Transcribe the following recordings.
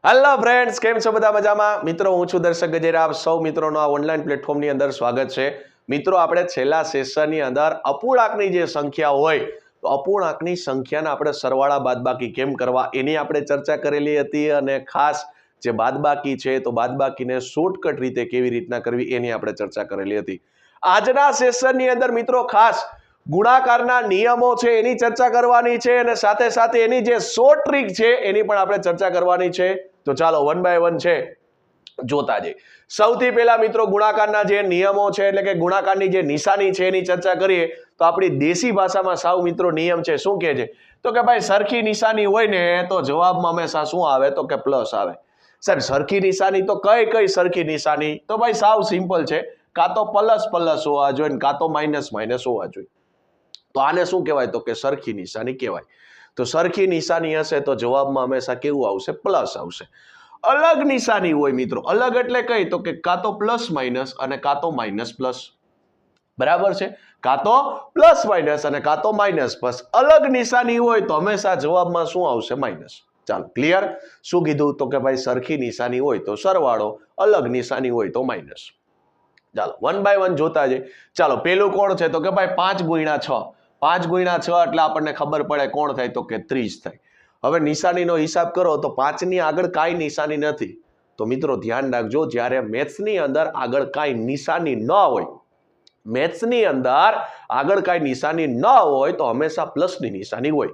Hello friends, કેમ છો બધા મજામાં? મિત્રો, હું છું દર્શક ગજેરા. આપ સૌ મિત્રોનો આ ઓનલાઈન પ્લેટફોર્મની અંદર સ્વાગત છે. મિત્રો, આપણે છેલ્લા સેશનની અંદર અપૂર્ણાંકની જે સંખ્યા હોય તો અપૂર્ણાંકની સંખ્યાને આપણે સરવાળા બાદબાકી કેમ કરવા એની આપણે ચર્ચા કરેલી હતી, અને ખાસ જે બાદબાકી છે તો બાદબાકીને શોર્ટકટ રીતે કેવી રીતના કરવી એની આપણે ચર્ચા કરેલી હતી. આજના સેશનની અંદર મિત્રો ખાસ ગુણાકારના નિયમો છે એની ચર્ચા કરવાની છે, અને સાથે સાથે એની જે શોર્ટ ટ્રીક છે એની પણ આપણે ચર્ચા કરવાની છે. તો ચાલો વન બાય વન છે જોતા જઈએ. સૌથી પહેલા મિત્રો ગુણાકારના જે નિયમો છે એટલે કે ગુણાકારની જે નિશાની છે એની ચર્ચા કરીએ તો આપણી દેશી ભાષામાં સાવ મિત્રો નિયમ છે. શું કહે છે? તો કે ભાઈ સરખી નિશાની હોય ને તો જવાબમાં હંમેશા શું આવે? તો કે પ્લસ આવે. સાહેબ, સરખી નિશાની તો કઈ સરખી નિશાની? તો ભાઈ સાવ સિમ્પલ છે, કાં તો પ્લસ પ્લસ હોવા જોઈએ, કાં તો માઇનસ માઇનસ હોવા જોઈએ. તો આને શું કહેવાય? તો કે સરખી નિશાની કહેવાય. તો સરખી નિશાની હશે તો જવાબમાં હંમેશા કેવું આવશે? પ્લસ આવશે. અલગ નિશાની હોય મિત્રો, અલગ એટલે કઈ? તો કે કાં તો પ્લસ માઇનસ અને કાં તો માઇનસ પ્લસ. બરાબર છે? કાં તો પ્લસ માઇનસ અને કાં તો માઇનસ પ્લસ. અલગ નિશાની હોય તો હંમેશા જવાબમાં શું આવશે? માઇનસ. ચાલો, ક્લિયર? શું કીધું? તો કે ભાઈ સરખી નિશાની હોય તો સરવાળો, અલગ નિશાની હોય તો માઇનસ. ચાલો વન બાય વન જોતા જઈએ. ચાલો, પેલું કોણ છે? તો કે ભાઈ 5 ગુણ્યા 6. 5 ગુણ્યા 6 એટલે આપણને ખબર પડે કોણ થાય? તો કે 30 થાય. હવે નિશાનીનો હિસાબ કરો તો 5 ની આગળ કાંઈ નિશાની નથી. તો મિત્રો ધ્યાન રાખજો, જ્યારે મેથ્સની અંદર આગળ કાંઈ નિશાની ન હોય, મેથ્સની અંદર આગળ કાંઈ નિશાની ન હોય તો હંમેશા પ્લસની નિશાની હોય.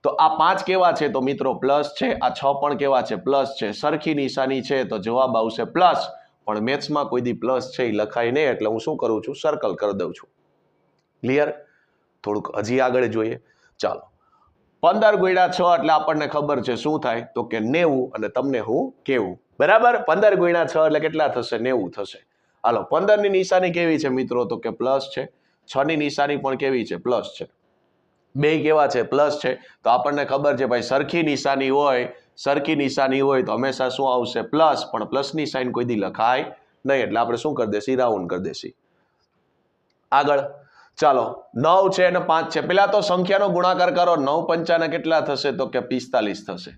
તો આ 5 કેવા છે? તો મિત્રો પ્લસ છે. આ 6 પણ કેવા છે? પ્લસ છે. સરખી નિશાની છે તો જવાબ આવશે પ્લસ. પણ મેથ્સમાં કોઈ દી પ્લસ છે એ લખાય નહીં, એટલે હું શું કરું છું? સર્કલ કરી દઉં છું. ક્લિયર? થોડુંક હજી આગળ જોઈએ. ચાલો, 15 ગુણ્યા 6 એટલે આપણને ખબર છે શું થાય? તો કે 90. અને તમને હું કેવું? બરાબર? 15 ગુણ્યા 6 એટલે કેટલા થશે? 90 થશે. હાલો, 15 ની નિશાની કેવી છે મિત્રો? તો કે પ્લસ છે. 6 ની નિશાની પણ કેવી છે? પ્લસ છે. બે કેવા છે? પ્લસ છે. તો આપણને ખબર છે ભાઈ સરખી નિશાની હોય, સરખી નિશાની હોય તો હંમેશા શું આવશે? પ્લસ. પણ પ્લસની સાઇન કોઈ દી લખાય નહીં, એટલે આપણે શું કરી દેસી? રાઉન્ડ કરી દેસી. આગળ ચાલો, 9 છે અને 5 છે. પેલા તો સંખ્યાનો ગુણાકાર કરો. 9 પંચાને કેટલા થશે? તો કે 45 થશે.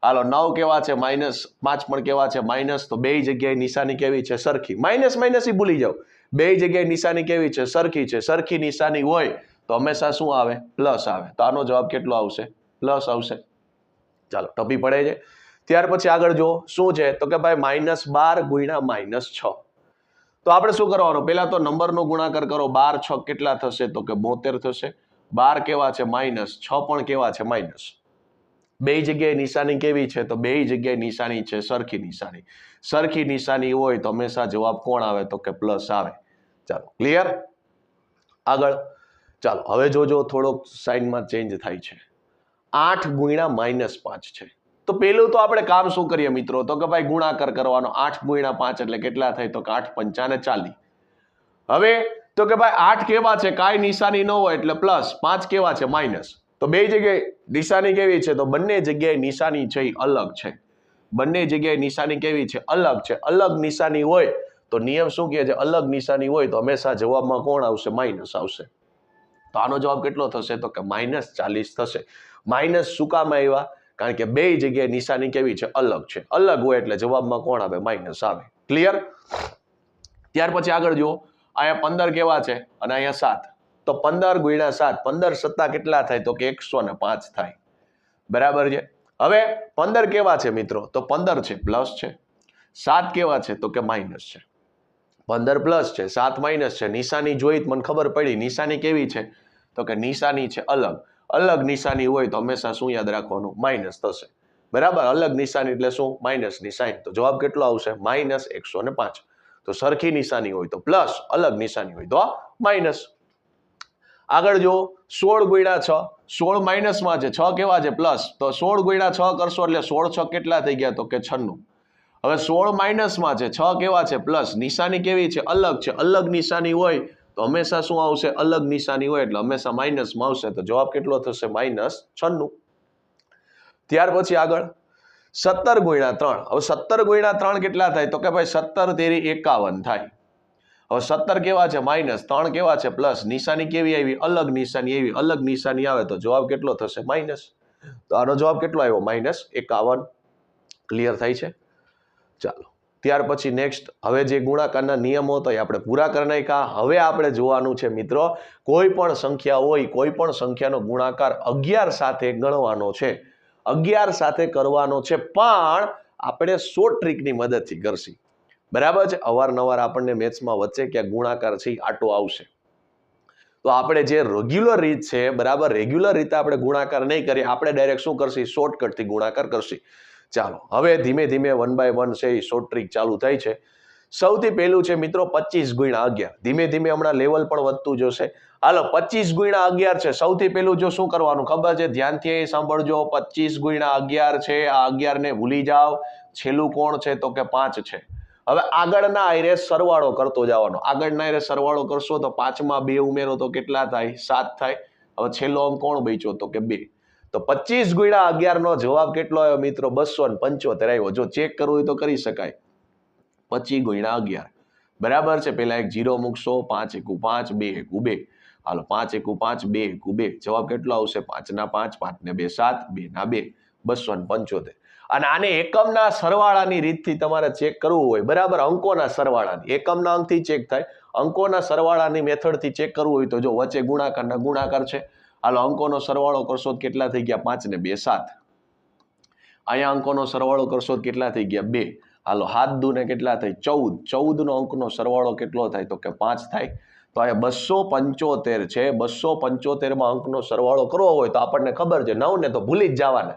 હાલો, 9 કેવા છે? માઇનસ. 5 પણ કેવા છે? માઇનસ. તો બે જગ્યાએ નિશાની કેવી છે? સરખી. માઇનસ માઇનસ ही ભૂલી જાઓ. બે જગ્યાએ નિશાની કેવી છે? સરખી છે. સરખી નિશાની હોય તો હંમેશા શું આવે? પ્લસ આવે. તો આનો જવાબ કેટલો આવશે? પ્લસ આવશે. ચાલો, ટપી પડે છે. ત્યાર પછી આગળ જો શું છે? તો કે ભાઈ -12 ગુણ્યા -6. તો આપણે શું કરવાનું? પહેલા તો નંબરનો ગુણાકાર કરો. 12 6 કેટલા થશે? તો કે 72 થશે. 12 કેવા છે? માઇનસ. 6 પણ કેવા છે? માઇનસ. બે જગ્યાએ નિશાની કેવી છે? તો બે જગ્યાએ નિશાની છે સરખી નિશાની. સરખી નિશાની હોય તો હંમેશા જવાબ કોણ આવે? તો કે પ્લસ આવે. ચાલો, ક્લિયર? આગળ ચાલો, હવે જોજો થોડોક સાઇનમાં ચેન્જ થાય છે. 8 ગુણ્યા -5 છે. તો પેલું તો આપણે કામ શું કરીએ મિત્રો? તો કે ભાઈ ગુણાકાર કરવાનો. 8 ગુણ્યા 5 એટલે કેટલા થાય? તો કે 8 પંચાને 40. હવે તો કે ભાઈ 8 કેવા છે? કાંઈ નિશાની ન હોય એટલે પ્લસ. 5 કેવા છે? માઇનસ. તો બે જગ્યાએ નિશાની કેવી છે? તો બંને જગ્યાએ નિશાની છે એ અલગ છે. બંને જગ્યાએ નિશાની કેવી છે? અલગ છે. અલગ નિશાની હોય તો નિયમ શું કહે છે? અલગ નિશાની હોય તો હંમેશા જવાબમાં કોણ આવશે? માઇનસ આવશે. તો આનો જવાબ કેટલો થશે? તો કે -40 થશે. માઇનસ શું કામ આવ્યા? કારણ કે બે જગ્યાએ નિશાની કેવી છે? અલગ છે. અલગ હોય એટલે જવાબમાં કોણ આવે? માઇનસ આવે. ક્લિયર? ત્યાર પછી આગળ જુઓ. અહીંયા 15 કેવા છે અને અહીંયા 7. તો 15 ગુણ્યા 7, 15 સત્તા કેટલા થાય? તો કે 105 થાય. બરાબર છે? હવે 15 કેવા છે મિત્રો? તો 15 છે પ્લસ છે. 7 કેવા છે? તો કે માઇનસ છે. 15 પ્લસ છે, 7 માઇનસ છે. નિશાની જોઈ મને ખબર પડી. નિશાની કેવી છે? તો કે નિશાની છે અલગ. અલગ નિશાની હોય તો હંમેશા શું યાદ રાખવાનું? માઇનસ થશે. બરાબર? અલગ નિશાની એટલે શું? માઇનસની સાઇન. તો જવાબ કેટલો આવશે? -105. તો સરખી નિશાની હોય તો પ્લસ, અલગ નિશાની હોય તો માઇનસ. આગળ જો 16 ગુણ્યા 6. 16 માઇનસમાં છે, 6 કેવા છે? પ્લસ. તો 16 ગુણ્યા 6 કરશો એટલે 16 6 કેટલા થઈ ગયા? તો કે 96. હવે 16 માઇનસમાં છે, 6 કેવા છે? પ્લસ. નિશાની કેવી છે? અલગ છે. અલગ નિશાની હોય તો હંમેશા શું આવશે? અલગ નિશાની હોય એટલે હંમેશા માઇનસમાં આવશે. તો જવાબ કેટલો થશે? -96. ત્યાર પછી આગળ 17 ગુણ્યા 3. હવે 17 ગુણ્યા 3 કેટલા થાય? તો કે ભાઈ 17 તેરી 51 થાય. હવે 17 કેવા છે? માઇનસ. 3 કેવા છે? પ્લસ. નિશાની કેવી આવી? અલગ નિશાની આવી. અલગ નિશાની આવે તો જવાબ કેટલો થશે? માઇનસ. તો આનો જવાબ કેટલો આવ્યો? -51. ક્લિયર થાય છે? ચાલો, ત્યાર પછી નેક્સ્ટ હવે જે ગુણાકારના નિયમો હતા એ આપણે પૂરા કરી નાખ્યા. હવે આપણે જોવાનું છે મિત્રો, કોઈ પણ સંખ્યા હોય, કોઈ પણ સંખ્યાનો ગુણાકાર 11 સાથે ગણવાનો છે, 11 સાથે કરવાનો છે, પણ આપણે શોર્ટ ટ્રીકની મદદથી કરશી. બરાબર છે? અવારનવાર આપણને મેથ્સમાં વચ્ચે ક્યાંક ગુણાકાર છે આટો આવશે, તો આપણે જે રેગ્યુલર રીત છે, બરાબર, રેગ્યુલર રીતે આપણે ગુણાકાર નહીં કરીએ, આપણે ડાયરેક્ટ શું કરશી? શોર્ટકટથી ગુણાકાર કરશી. ચાલો, હવે ધીમે ધીમે 1 બાય 1 છે એ શોર્ટ ટ્રીક ચાલુ થાય છે. સૌથી પહેલું છે મિત્રો 25 ગુણ્યા 11. ધીમે ધીમે હમણાં લેવલ પણ વધતું જશે. હાલો, 25 ગુણ્યા 11 છે. સૌથી પહેલું જો શું કરવાનું ખબર છે? ધ્યાનથી સાંભળજો. 25 ગુણ્યા 11 છે. આ 11 ને ભૂલી જાઓ. છેલ્લું કોણ છે? તો કે 5 છે. હવે આગળના આયરે સરવાળો કરતો જવાનો. આગળના આયરે સરવાળો કરશો તો 5 માં 2 ઉમેરો તો કેટલા થાય? 7 થાય. હવે છેલ્લો અંક કોણ બચ્યો? તો કે 2. તો 25 ગુણ્યા 11 નો જવાબ કેટલો આવ્યો મિત્રો? 275 આવ્યો. જો ચેક કરવું હોય તો કરી શકાય. 25 ગુણ્યા 11 બરાબર છે. પેલા એક 0 મૂકશો. 5 એકુ 5, 2 એકુ 2. હાલો, 5 એકુ 5, 2 એકુ 2. જવાબ કેટલો આવશે? 5 ના 5, 5 ને 2 7, 2 ના 2, 275. અને આને એકમના સરવાળાની રીતથી તમારે ચેક કરવું હોય, બરાબર, અંકોના સરવાળાની, એકમના અંકથી ચેક થાય, અંકોના સરવાળાની મેથડથી ચેક કરવું હોય તો જો વચ્ચે ગુણાકારના ગુણાકાર છે. હાલો, અંકોનો સરવાળો કરશો તો કેટલા થઈ ગયા? 5 ને 2 7. અહીંયા અંકોનો સરવાળો કરશો તો કેટલા થઈ ગયા? 2. હાલો, 7 દુ ને કેટલા થાય? 14. 14 નો અંકનો સરવાળો કેટલો થાય? તો કે 5 થાય. તો અહીંયા 275 છે. 275 માં અંકનો સરવાળો કરવો હોય તો આપણને ખબર છે 9 ને તો ભૂલી જ જવાના,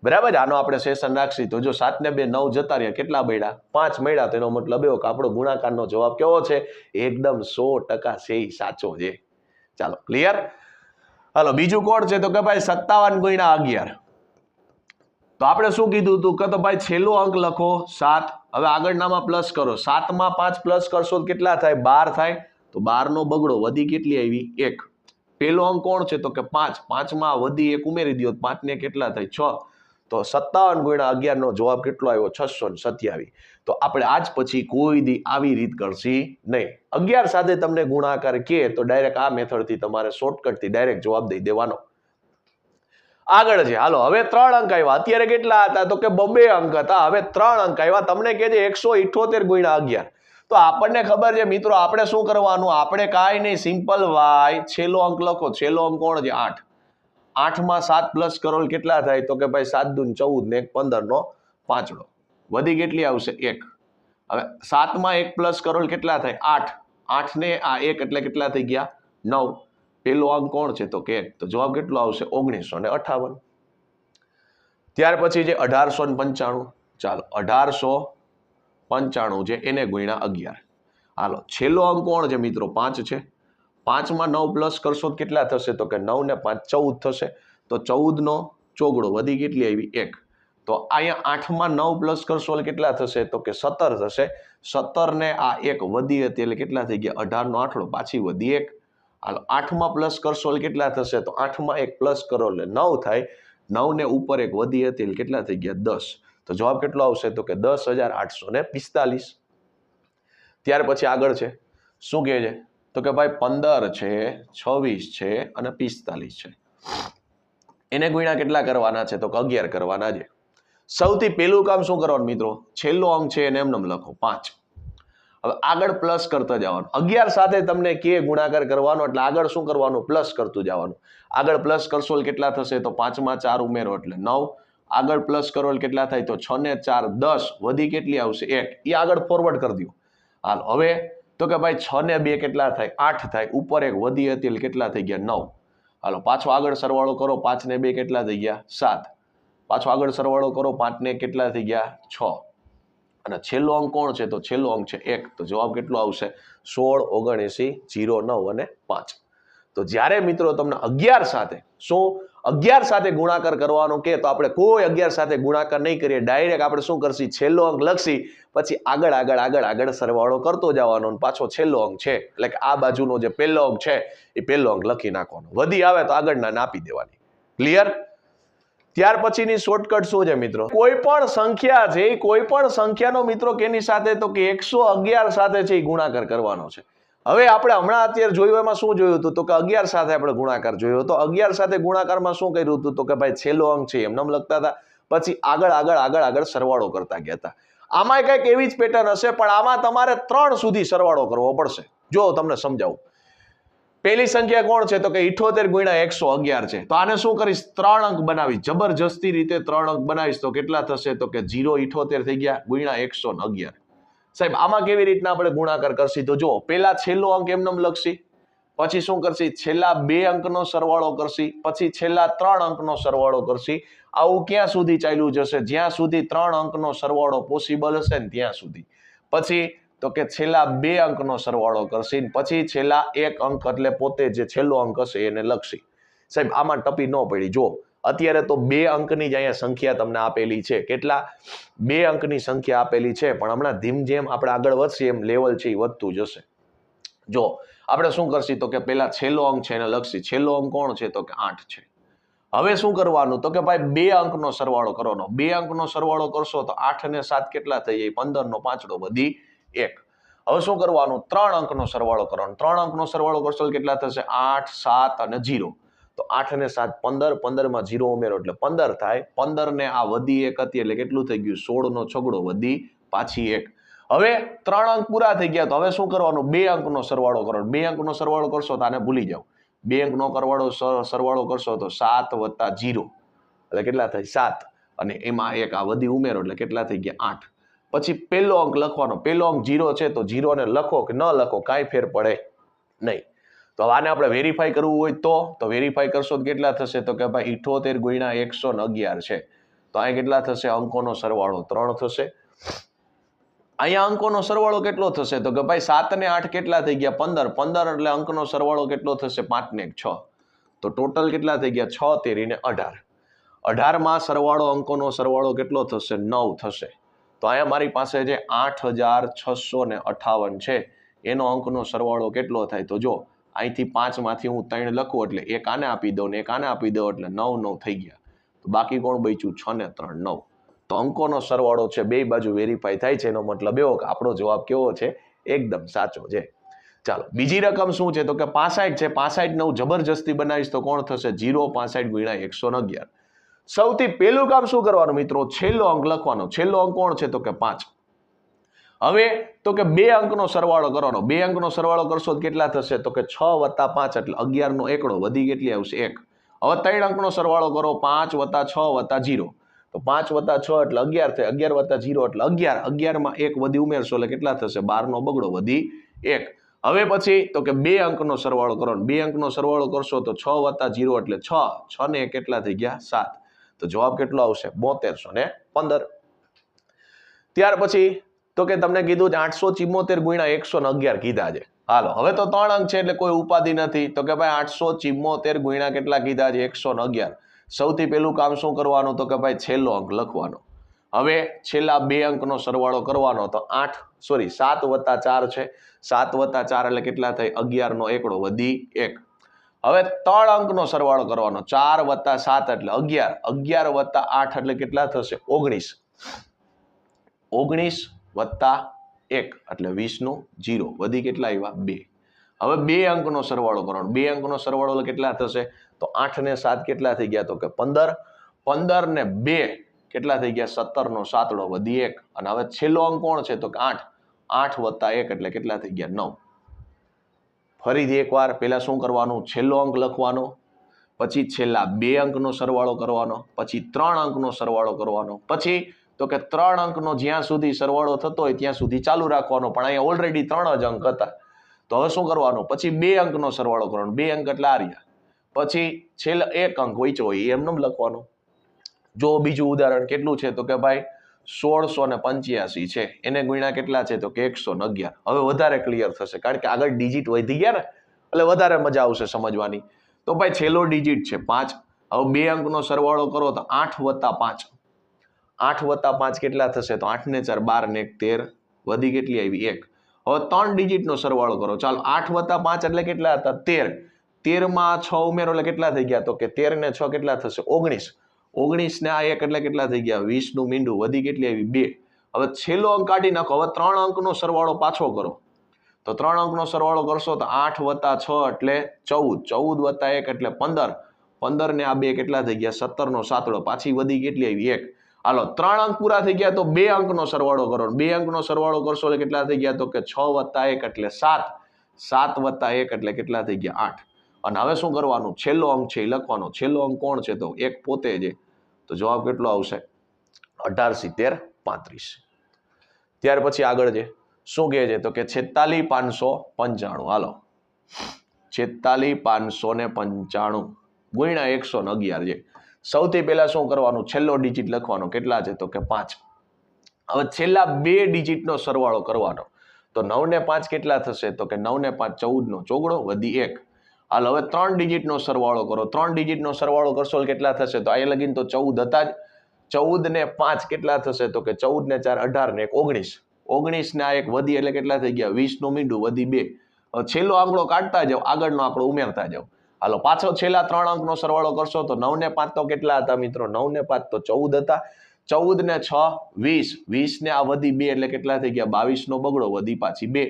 બરાબર. આનો આપણે સેશન રાખશી તો જો 7 ને 2 9 જતા રહ્યા, કેટલા મળ્યા? 5 મળ્યા. તો એનો મતલબ એવો કે આપણો ગુણાકારનો જવાબ કેવો છે? એકદમ 100% છે, સાચો છે. ચાલો, ક્લિયર? હાલો, બીજું કોણ છે? તો કે ભાઈ 57 ગુણ્યા 11. તો આપણે શું કીધું હતું કે તો ભાઈ છેલ્લો અંક લખો 7. હવે આગળનામાં પ્લસ કરો. 7 માં 5 પ્લસ કરશો તો કેટલા થાય? 12 થાય. તો 12 નો બગડો વધી કેટલી આવી? 1. પેલો અંક કોણ છે? તો કે 5. 5 માં વધી 1 ઉમેરી દો. 5 ને કેટલા થાય? 6. તો 57 ગુણ્યા 11 નો જવાબ કેટલો આવ્યો? 627. તો આપણે આજ પછી કોઈ દી આવી રીત કરશી નહીં. 11 સાથે તમને ગુણાકાર કે તો ડાયરેક્ટ આ મેથડથી તમારે શોર્ટકટથી ડાયરેક્ટ જવાબ દઈ દેવાનો. આગળ છે. હાલો, હવે 3 અંક આવ્યા. અત્યારે કેટલા હતા? તો કે 2 અંક હતા. હવે 3 અંક આવ્યા. તમને કહે છે 178 ગુણ્યા 11. તો આપણને ખબર છે મિત્રો, આપણે શું કરવાનું? આપણે કાંઈ નહીં, સિમ્પલ વાય, છેલ્લો અંક લખો. છેલ્લો અંક કોણ છે? 8. 8 માં 7 પ્લસ કરો કેટલા થાય? તો કે ભાઈ 7 દુ 14 ને 15 નો 5. વધી કેટલી આવશે? 1. હવે 7 માં 1 પ્લસ કરો કેટલા થાય? 8. 8 ને આ 1 એટલે કેટલા થઈ ગયા? 9. પેલો અંક કોણ છે? તો કે 1. તો જવાબ કેટલો આવશે? 1958. ત્યાર પછી છે 1895. ચાલો, 1895 છે, એને ગુણ્યા 11. હાલો, છેલ્લો અંક કોણ છે મિત્રો? 5 છે. 5 માં 9 પ્લસ કરશો કેટલા થશે? તો કે 9 ને 5 14 થશે. તો 14 નો ચોગડો વધી કેટલી આવી? 1. તો અહીંયા 8 માં 9 પ્લસ કરશો કેટલા થશે? તો કે 17 થશે. 17 ને આ 1 વધી હતી એટલે કેટલા થઈ ગયા? 18 નો આઠડો પાછી વધી 1. હાલો, 8 માં પ્લસ કરશો કેટલા થશે? તો 8 માં 1 પ્લસ કરો એટલે 9 થાય. 9 ને ઉપર 1 વધી હતી એટલે કેટલા થઈ ગયા? 10. તો જવાબ કેટલો આવશે? તો કે 10,845. ત્યાર પછી આગળ છે, શું કહે છે? તો કે ભાઈ 15 છે, 26 છે અને 45 છે. એને ગુણ્યા કેટલા કરવાના છે? તો કે 11 કરવાના છે. સૌથી પહેલું કામ શું કરવાનું મિત્રો? છેલ્લો અંક છે એને એમને લખો 5. હવે આગળ પ્લસ કરતા જવાનું. 11 સાથે તમને કે ગુણાકાર કરવાનો એટલે આગળ શું કરવાનું? પ્લસ કરતું જવાનું. આગળ પ્લસ કરશો કેટલા થશે? તો 5 માં 4 ઉમેરો એટલે 9. આગળ પ્લસ કરો કેટલા થાય? તો 6 ને 4 10. વધી કેટલી આવશે? 1. એ આગળ ફોરવર્ડ કરી દો. હાલ, હવે તો કે ભાઈ 6 ને 2 કેટલા થાય? 8 થાય. ઉપર 1 વધી હતી એટલે કેટલા થઈ ગયા? 9. હાલો, પાછો આગળ સરવાળો કરો. 5 ને 2 કેટલા થઈ ગયા? 7. પાછો આગળ સરવાળો કરો. 5 ને કેટલા થઈ ગયા? 6. અને છેલ્લો અંક કોણ છે? તો છેલ્લો અંક છે 1. તો જવાબ કેટલો આવશે? 16, 79, 0, 9 અને 5. તો જ્યારે મિત્રો તમને 11 સાથે શું 11 સાથે ગુણાકાર કરવાનો કે તો આપણે કોઈ 11 સાથે ગુણાકાર નહીં કરીએ, ડાયરેક્ટ આપણે શું કરશી? છેલ્લો અંક લખશી, પછી આગળ આગળ આગળ આગળ સરવાળો કરતો જવાનો. પાછો છેલ્લો અંક છે એટલે કે આ બાજુનો જે પહેલો અંક છે એ પહેલો અંક લખી નાખવાનો. વધી આવે તો આગળના આપી દેવાની. ક્લિયર? ત્યાર પછીની શોર્ટકટ શું છે મિત્રો? કોઈ પણ સંખ્યા છે, કોઈ પણ સંખ્યાનો મિત્રો કેની સાથે? તો કે 111 સાથે છે એ ગુણાકાર કરવાનો છે. હવે આપણે હમણાં અત્યારે જોયું એમાં શું જોયું હતું? તો કે 11 સાથે આપણે ગુણાકાર જોયો હતો. 11 સાથે ગુણાકારમાં શું કર્યું હતું? તો કે ભાઈ છેલ્લો અંક છે એમને લખતા હતા, પછી આગળ આગળ આગળ આગળ સરવાળો કરતા ગયા હતા. આમાં કંઈક એવી જ પેટર્ન હશે, પણ આમાં તમારે 3 સુધી સરવાળો કરવો પડશે. જો તમને સમજાવું. પહેલી સંખ્યા કોણ છે તો કે 78 × 111 છે. તો આને શું કરીશ, 3 અંક બનાવીશ, જબરજસ્તી રીતે 3 અંક બનાવીશ. તો કેટલા થશે તો કે 078 થઈ ગયા ગુણ્યા 111. સાહેબ આમાં કેવી રીતના આપણે ગુણાકાર કરશી? તો જો પેલા છેલ્લો અંક એમને લખશી, પછી શું કરશી, છેલ્લા 2 અંકનો સરવાળો કરશી, પછી છેલ્લા 3 અંકનો સરવાળો કરશી. આવું ક્યાં સુધી ચાલ્યું જશે? જ્યાં સુધી 3 અંકનો સરવાળો પોસિબલ હશે ને ત્યાં સુધી. પછી તો કે છેલ્લા 2 અંકનો સરવાળો કરશી, પછી છેલ્લા 1 અંક એટલે પોતે જે છેલ્લો અંક હશે એને લખશી. સાહેબ આમાં ટપી ન પડી. જો અત્યારે તો 2 અંકની જ અહીંયા સંખ્યા તમને આપેલી છે. કેટલા? 2 અંકની સંખ્યા આપેલી છે, પણ હમણાં ધીમ જેમ આપણે આગળ વધશે એમ લેવલ છે એ વધતું જશે. જો આપણે શું કરશી તો કે પેલા છેલ્લો અંક છે એને લખશી. છેલ્લો અંક કોણ છે તો કે 8 છે. હવે શું કરવાનું તો કે ભાઈ 2 અંકનો સરવાળો કરવાનો. 2 અંકનો સરવાળો કરશો તો 8 અને 7 કેટલા થઈ જાય? 15 નો 5 વધી 1. હવે શું કરવાનું? 3 અંકનો સરવાળો કરવાનો. 3 અંકનો સરવાળો કરશો તો કેટલા થશે? 8, 7 અને 0. તો 8 અને 7 15, 15 માં 0 ઉમેરો એટલે 15 થાય. 15 ને આ વધી 1 હતી એટલે કેટલું થઈ ગયું? 16 નો 6 વધી પાછી 1. હવે 3 અંક પૂરા થઈ ગયા. તો હવે શું કરવાનું? 2 અંકનો સરવાળો કરવાનો. 2 અંકનો સરવાળો કરશો તો આને ભૂલી જાઓ. 2 અંકનો સરવાળો કરશો તો 7 + 0 એટલે કેટલા થાય? 7. અને એમાં 1 આ વધી ઉમેરો એટલે કેટલા થઈ ગયા? 8. પછી પહેલો અંક લખવાનો. પહેલો અંક 0 છે તો 0 ને લખો કે ન લખો કાંઈ ફેર પડે નહીં. તો આને આપણે વેરીફાઈ કરવું હોય તો વેરીફાઈ કરશો તો કેટલા થશે તો કે ભાઈ 78 × 111 છે. તો અહીં કેટલા થશે? અંકોનો સરવાળો 3 થશે. અહીંયા અંકોનો સરવાળો કેટલો થશે તો કે ભાઈ 7 અને 8 કેટલા થઈ ગયા? 15. 15 એટલે અંકનો સરવાળો કેટલો થશે? 5 ને 1 6. તો ટોટલ કેટલા થઈ ગયા? 6, 13 ને 18. 18 માં સરવાળો અંકોનો સરવાળો કેટલો થશે? 9 થશે. તો અહીંયા મારી પાસે જે 8658 છે એનો અંકનો સરવાળો કેટલો થાય? તો જો અહીંથી 5 માંથી હું 3 લખું એટલે 1 આને આપી દઉં ને 1 આને આપી દઉં એટલે 9 9 થઈ ગયા. તો બાકી કોણ બચ્યું? 6 ને 3 9. તો અંકોનો સરવાળો છે બે બાજુ વેરીફાઈ થાય છે. એનો મતલબ એવો કે આપણો જવાબ કેવો છે? એકદમ સાચો છે. ચાલો બીજી રકમ શું છે તો કે 65 છે. 65 9 જબરજસ્તી બનાવીશ તો કોણ થશે? 0.65 × 111. સૌથી પહેલું કામ શું કરવાનું મિત્રો? છેલ્લો અંક લખવાનો. છેલ્લો અંક કોણ છે તો કે 5. હવે તો કે 2 અંકનો સરવાળો કરવાનો. 2 અંકનો સરવાળો કરશો તો કેટલા થશે તો કે 6 + 5 એટલે 11 નો એકડો વધી કેટલી આવશે? 1. હવે 3 અંકનો સરવાળો કરો. 5 + 6 + 0. તો 5 + 6 એટલે 11 થાય. 11 + 0 એટલે 11. 11 માં 1 વધી ઉમેરશો એટલે કેટલા થશે? 12 નો બગડો વધી 1. હવે પછી તો કે 2 અંકનો સરવાળો કરવાનો. 2 અંકનો સરવાળો કરશો તો 6 + 0 એટલે 6. 6 ને 1 કેટલા થઈ ગયા? 7. તો જવાબ કેટલો આવશે? 7215. ત્યાર પછી તો કે તમને કીધું 874 × 111 કીધા છે. હાલો હવે તો 3 અંક છે એટલે કોઈ ઉપાધિ નથી. તો કે ભાઈ 874 × કેટલા કીધા છે? 111. સૌથી પહેલું કામ શું કરવાનું તો કે ભાઈ છેલ્લો અંક લખવાનો. હવે છેલ્લા 2 અંકનો સરવાળો કરવાનો. તો 7 + 4 છે. 7 + 4 એટલે કેટલા થાય? 11 નો એકડો વધી 1. હવે 3 અંકનો સરવાળો કરવાનો. 4 + 7 એટલે 11. 11 + 8 એટલે કેટલા થશે? 19. 19 + 1 એટલે 20 નું 0 વધી કેટલા આવ્યા? 2. હવે 2 અંકનો સરવાળો કરવાનો. 2 અંકનો સરવાળો એટલે કેટલા થશે? તો 8 ને 7 કેટલા થઈ ગયા? તો કે 15. 15 ને 2 કેટલા થઈ ગયા? 17 નો 7 વધી 1. અને હવે છેલ્લો અંક કોણ છે તો કે 8. 8 + 1 એટલે કેટલા થઈ ગયા? 9. ફરીથી એકવાર પહેલા શું કરવાનું? છેલ્લો અંક લખવાનો. પછી છેલ્લા 2 અંકનો સરવાળો કરવાનો. પછી 3 અંકનો સરવાળો કરવાનો. પછી તો કે 3 અંકનો જ્યાં સુધી સરવાળો થતો હોય ત્યાં સુધી ચાલુ રાખવાનો. પણ અહીંયા ઓલરેડી 3 જ અંક હતા. તો હવે શું કરવાનું? પછી 2 અંકનો સરવાળો કરવાનો. 2 અંક એટલે આ રહ્યા. પછી છેલ્લા 1 અંક વચ્ચે હોય એમને લખવાનો. જો બીજું ઉદાહરણ કેટલું છે તો કે ભાઈ 1685 છે. એને ગુણ્યા કેટલા છે તો કે 111. હવે વધારે ક્લિયર થશે કારણ કે આગળ ડિજિટ વધી ગયા ને એટલે વધારે મજા આવશે સમજવાની. તો ભાઈ છેલ્લો ડિજિટ છે 5. હવે 2 અંકનો સરવાળો કરો તો 8 + 5. 8 + 5 કેટલા થશે? તો 8 ને 4 12 ને 1 13 વધી કેટલી આવી? 1. હવે 3 ડિજિટનો સરવાળો કરો. ચાલો 8 + 5 એટલે કેટલા હતા? 13. 13 માં 6 ઉમેરો એટલે કેટલા થઈ ગયા? તો કે 13 ને 6 કેટલા થશે? 19. 19 ને આ 1 એટલે કેટલા થઈ ગયા? 20 નું મીંડું વધી કેટલી આવી? 2. હવે છેલ્લો અંક કાઢી નાખો. હવે 3 અંકનો સરવાળો પાછો કરો. તો 3 અંકનો સરવાળો કરશો તો 8 + 6 એટલે 14. 14 + 1 એટલે 15. 15 ને આ 2 કેટલા થઈ ગયા? 17 નો 7 પાછી વધી કેટલી આવી? 1. હાલો 3 અંક પૂરા થઈ ગયા તો 2 અંકનો સરવાળો કરો. 2 અંકનો સરવાળો કરશો એટલે કેટલા થઈ ગયા? તો કે 6 + 1 એટલે 7. 7 + 1 એટલે કેટલા થઈ ગયા? 8. અને હવે શું કરવાનું? છેલ્લો અંક છે એ લખવાનો. છેલ્લો અંક કોણ છે? તો 1 પોતે છે. તો જવાબ કેટલો આવશે? 18, 70, 35. ત્યાર પછી આગળ છે શું કહે છે? તો કે 46595. હાલો 46595 ગુણ્યા 111 છે. સૌથી પહેલા શું કરવાનું? છેલ્લો ડિજિટ લખવાનો. કેટલા છે? તો કે 5. હવે છેલ્લા 2 ડિજિટનો સરવાળો કરવાનો. તો 9 ને 5 કેટલા થશે? તો કે 9 ને 5 14 નો ચોગડો વધી 1. હાલ હવે 3 ડિજિટનો સરવાળો કરો. 3 ડિજિટનો સરવાળો કરશો કેટલા થશે? તો અહીંયા લગીને તો 14 હતા જ. 14 ને 5 કેટલા થશે? તો કે 14 ને 4 18 ને 1 19. 19 ને આ એક વધી એટલે કેટલા થઈ ગયા? 20 નું મીંડું વધી 2. હવે છેલ્લો આંકડો કાઢતા જાઓ, આગળનો આંકડો ઉમેરતા જાઓ. હાલો પાછો છેલ્લા 3 અંકનો સરવાળો કરશો તો 9 ને 5 તો કેટલા હતા મિત્રો? 9 ને 5 તો 14 હતા. 14 ને 6 20. 20 ને આ વધી 2 એટલે કેટલા થઈ ગયા? 22 નો બગડો વધી પાછી 2.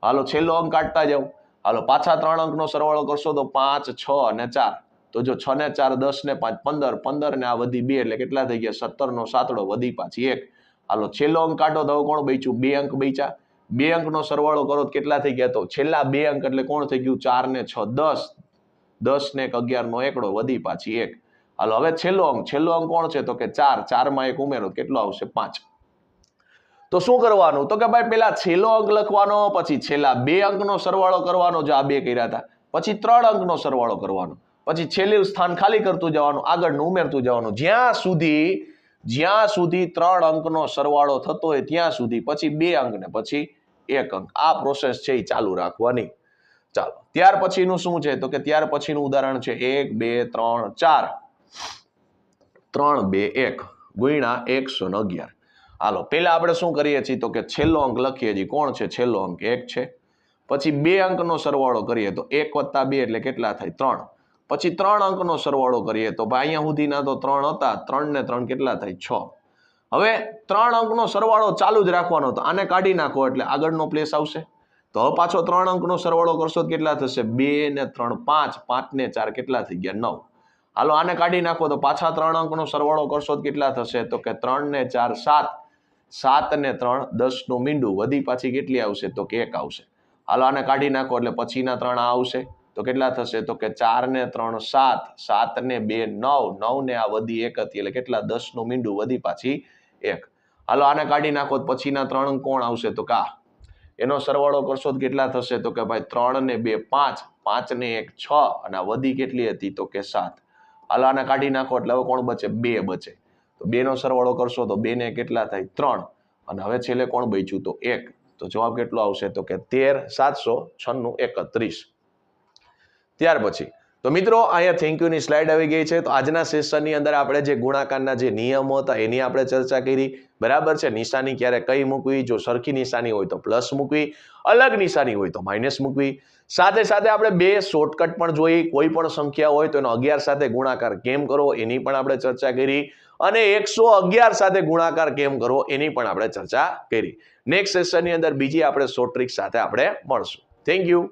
હાલો છેલ્લો અંક કાઢતા જાઓ. હાલો પાછા 3 અંકનો સરવાળો કરશો તો 5 6 અને 4. તો જો 6 ને 4 10 ને 5 15. 15 ને આ વધી 2 એટલે કેટલા થઈ ગયા? 17 નો સાતડો વધી પાછી 1. હાલો છેલ્લો અંક કાઢો તો કોણ બચ્યું? 2 અંક બચ્યા. 2 અંકનો સરવાળો કરો તો કેટલા થઈ ગયા? તો છેલ્લા 2 અંક એટલે કોણ થઈ ગયું? 4 ને 6 10. 10 ને 11 નો એકડો વધી પાછી 1. હાલો હવે છેલ્લો અંક કોણ છે? તો કે 4. 4 માં 1 ઉમેરો કેટલો આવશે? 5. તો શું કરવાનું? તો કે ભાઈ પેલા છેલ્લો અંક લખવાનો, પછી છેલ્લા 2 અંકનો સરવાળો કરવાનો, જો આ 2 કર્યા હતા, પછી 3 અંકનો સરવાળો કરવાનો, પછી છેલ્લું સ્થાન ખાલી કરતું જવાનું, આગળનું ઉમેરતું જવાનું, જ્યાં સુધી 3 અંકનો સરવાળો થતો હોય ત્યાં સુધી, પછી 2 અંક ને પછી 1 અંક. આ પ્રોસેસ છે એ ચાલુ રાખવાની. ચાલો ત્યાર પછીનું શું છે? તો કે ત્યાર પછીનું ઉદાહરણ છે 1 2 3 4. 3 2 1 ગુણ્યા 111. હાલો પેલા આપણે શું કરીએ છીએ? તો કે છેલ્લો અંક લખીએ છીએ. કોણ છે છેલ્લો અંક? 1 છે. પછી 2 અંકનો સરવાળો કરીએ તો 1 + 2 એટલે કેટલા થાય? 3. પછી 3 અંકનો સરવાળો કરીએ તો ભાઈ અહીંયા સુધીના તો 3 હતા. 3 ને 3 કેટલા થાય? 6. હવે 3 અંકનો સરવાળો ચાલુ જ રાખવાનો. તો આને કાઢી નાખો એટલે આગળનો પ્લેસ આવશે. તો હવે પાછો 3 અંકનો સરવાળો કરશો તો કેટલા થશે? 2 ને 3 5. 5 ને 4 કેટલા થઈ ગયા? 9. હાલો આને કાઢી નાખો તો પાછા 3 અંકનો સરવાળો કરશો તો કેટલા થશે? તો કે 3 ને 4 7. 7 ને 3 10 નું મીંડું વધી પાછી કેટલી આવશે? તો કે 1 આવશે. હાલો આને કાઢી નાખો એટલે પછીના 3 આ આવશે. તો કેટલા થશે? તો કે 4 ને 3 7. 7 ને 2 9. 9 ને આ વધી 1 હતી એટલે કેટલા? 10 નું મીંડું વધી પાછી 1. હાલો આને કાઢી નાખો તો પછીના 3 અંક કોણ આવશે? તો કે એનો સરવાળો કરશો તો કેટલા થશે? તો કે ભાઈ 3 ને 2 5. 5 ને 1 6 અને આ વધી કેટલી હતી? તો કે 7. હાલો આને કાઢી નાખો એટલે હવે કોણ બચે? 2 બચે. તો 2 નો સરવાળો કરશો તો 2 ને કેટલા થાય? 3. અને હવે છેલ્લે કોણ બચ્યું? તો 1. તો જવાબ કેટલો આવશે? તો કે 13 796 31. ત્યાર પછી તો મિત્રો અહીંયા થેન્ક યુની સ્લાઇડ આવી ગઈ છે. તો આજના સેશનની અંદર આપણે જે ગુણાકારના જે નિયમો હતા એની આપણે ચર્ચા કરી. બરાબર છે. નિશાની ક્યારે કઈ મૂકવી? જો સરખી નિશાની હોય તો પ્લસ મૂકવી, અલગ નિશાની હોય તો માઇનસ મૂકવી. સાથે સાથે આપણે 2 શોર્ટકટ પણ જોઈ. કોઈ પણ સંખ્યા હોય તો એનો 11 સાથે ગુણાકાર કેમ કરવો એની પણ આપણે ચર્ચા કરી. અને 111 સાથે ગુણાકાર કેમ કરવો એની પણ આપણે ચર્ચા કરી. નેક્સ્ટ સેશનની અંદર બીજી આપણે શોર્ટ ટ્રિક સાથે આપણે મળશું. Thank you.